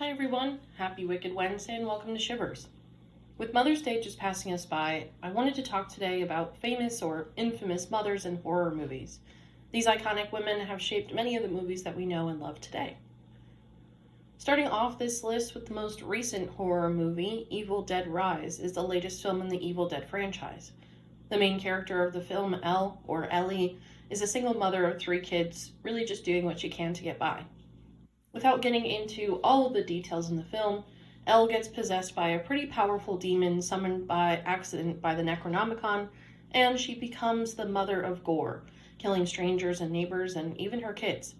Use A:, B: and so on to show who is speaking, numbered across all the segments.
A: Hi everyone, happy Wicked Wednesday and welcome to Shivers. With Mother's Day just passing us by, I wanted to talk today about famous or infamous mothers in horror movies. These iconic women have shaped many of the movies that we know and love today. Starting off this list with the most recent horror movie, Evil Dead Rise, is the latest film in the Evil Dead franchise. The main character of the film, Elle, or Ellie, is a single mother of 3 kids, really just doing what she can to get by. Without getting into all of the details in the film, Elle gets possessed by a pretty powerful demon summoned by accident by the Necronomicon, and she becomes the mother of gore, killing strangers and neighbors and even her kids.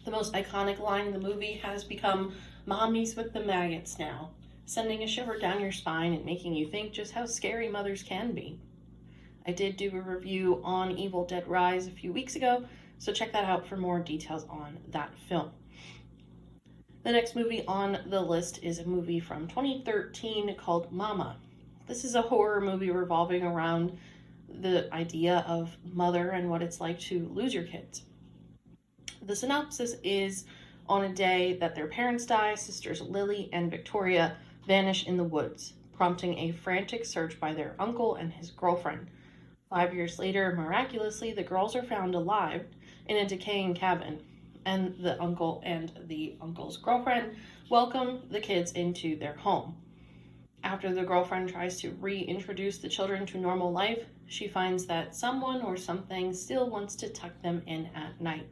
A: The most iconic line in the movie has become, "Mommy's with the maggots now," sending a shiver down your spine and making you think just how scary mothers can be. I did do a review on Evil Dead Rise a few weeks ago, so check that out for more details on that film. The next movie on the list is a movie from 2013 called Mama. This is a horror movie revolving around the idea of mother and what it's like to lose your kids. The synopsis is, on a day that their parents die, sisters Lily and Victoria vanish in the woods, prompting a frantic search by their uncle and his girlfriend. 5 years later, miraculously, the girls are found alive in a decaying cabin, and the uncle and the uncle's girlfriend welcome the kids into their home. After the girlfriend tries to reintroduce the children to normal life, she finds that someone or something still wants to tuck them in at night.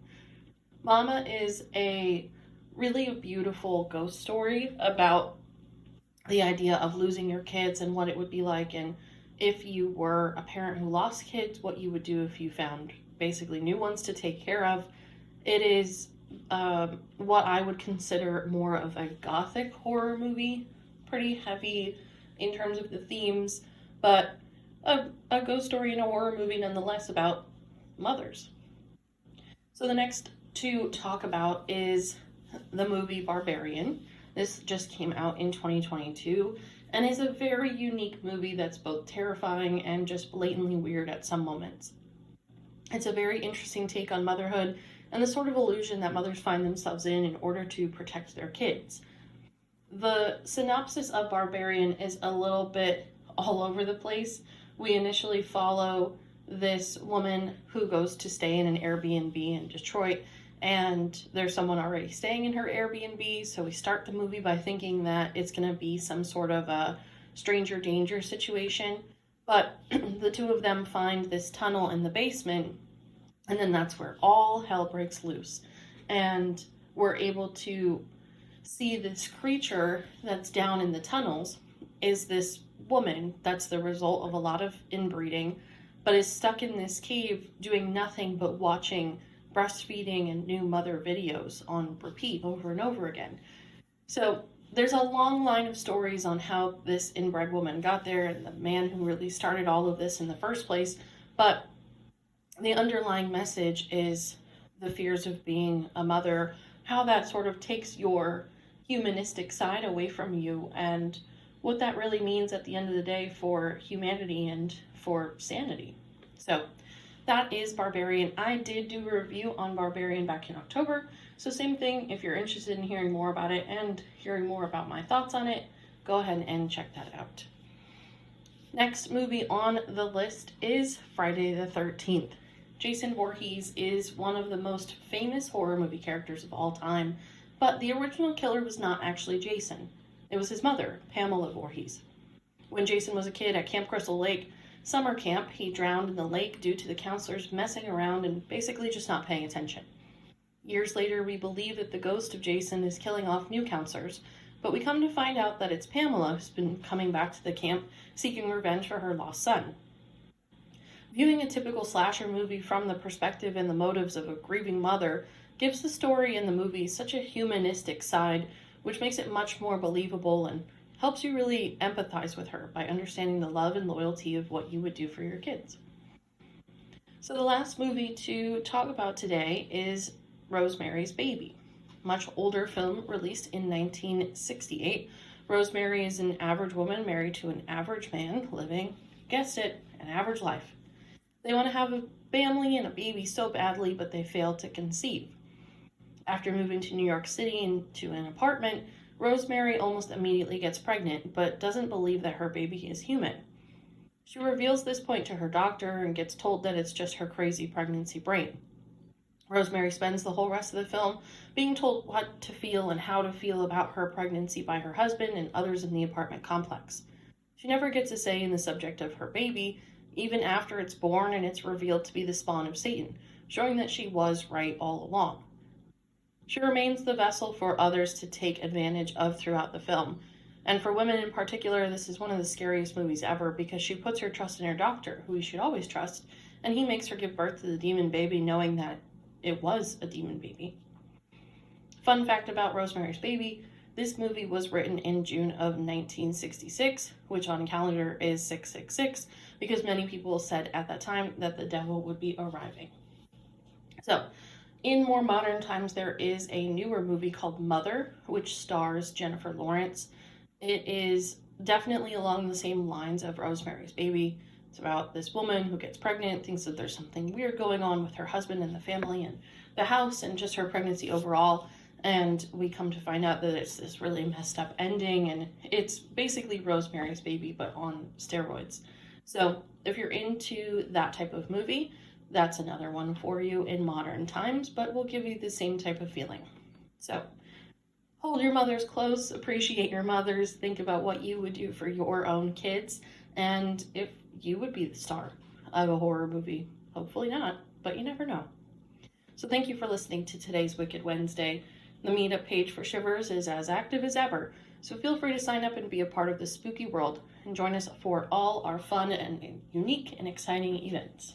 A: Mama is a really beautiful ghost story about the idea of losing your kids and what it would be like, and if you were a parent who lost kids, what you would do if you found basically new ones to take care of. It is what I would consider more of a gothic horror movie, pretty heavy in terms of the themes, but a ghost story and a horror movie nonetheless about mothers. So the next to talk about is the movie Barbarian. This just came out in 2022 and is a very unique movie that's both terrifying and just blatantly weird at some moments. It's a very interesting take on motherhood and the sort of illusion that mothers find themselves in order to protect their kids. The synopsis of Barbarian is a little bit all over the place. We initially follow this woman who goes to stay in an Airbnb in Detroit, and there's someone already staying in her Airbnb, so we start the movie by thinking that it's going to be some sort of a stranger danger situation, but the two of them find this tunnel in the basement, and then that's where all hell breaks loose. And we're able to see this creature that's down in the tunnels is this woman that's the result of a lot of inbreeding, but is stuck in this cave doing nothing but watching breastfeeding and new mother videos on repeat over and over again. So there's a long line of stories on how this inbred woman got there and the man who really started all of this in the first place, but the underlying message is the fears of being a mother, how that sort of takes your humanistic side away from you, and what that really means at the end of the day for humanity and for sanity. So that is Barbarian. I did do a review on Barbarian back in October, so same thing, if you're interested in hearing more about it and hearing more about my thoughts on it, go ahead and check that out. Next movie on the list is Friday the 13th. Jason Voorhees is one of the most famous horror movie characters of all time, but the original killer was not actually Jason. It was his mother, Pamela Voorhees. When Jason was a kid at Camp Crystal Lake summer camp, he drowned in the lake due to the counselors messing around and basically just not paying attention. Years later, we believe that the ghost of Jason is killing off new counselors, but we come to find out that it's Pamela who's been coming back to the camp seeking revenge for her lost son. Viewing a typical slasher movie from the perspective and the motives of a grieving mother gives the story and the movie such a humanistic side, which makes it much more believable and helps you really empathize with her by understanding the love and loyalty of what you would do for your kids. So the last movie to talk about today is Rosemary's Baby. Much older film released in 1968. Rosemary is an average woman married to an average man living, guessed it, an average life. They want to have a family and a baby so badly, but they fail to conceive. After moving to New York City into an apartment, Rosemary almost immediately gets pregnant, but doesn't believe that her baby is human. She reveals this point to her doctor and gets told that it's just her crazy pregnancy brain. Rosemary spends the whole rest of the film being told what to feel and how to feel about her pregnancy by her husband and others in the apartment complex. She never gets a say in the subject of her baby, even after it's born and it's revealed to be the spawn of Satan, showing that she was right all along. She remains the vessel for others to take advantage of throughout the film. And for women in particular, this is one of the scariest movies ever because she puts her trust in her doctor, who we should always trust, and he makes her give birth to the demon baby knowing that it was a demon baby. Fun fact about Rosemary's Baby, this movie was written in June of 1966, which on calendar is 666, because many people said at that time that the devil would be arriving. So, in more modern times, there is a newer movie called Mother, which stars Jennifer Lawrence. It is definitely along the same lines of Rosemary's Baby. It's about this woman who gets pregnant, thinks that there's something weird going on with her husband and the family and the house and just her pregnancy overall. And we come to find out that it's this really messed up ending, and it's basically Rosemary's Baby, but on steroids. So if you're into that type of movie, that's another one for you in modern times, but will give you the same type of feeling. So hold your mothers close, appreciate your mothers, think about what you would do for your own kids, and if you would be the star of a horror movie. Hopefully not, but you never know. So thank you for listening to today's Wicked Wednesday. The meetup page for Shivers is as active as ever, so feel free to sign up and be a part of the spooky world and join us for all our fun and unique and exciting events.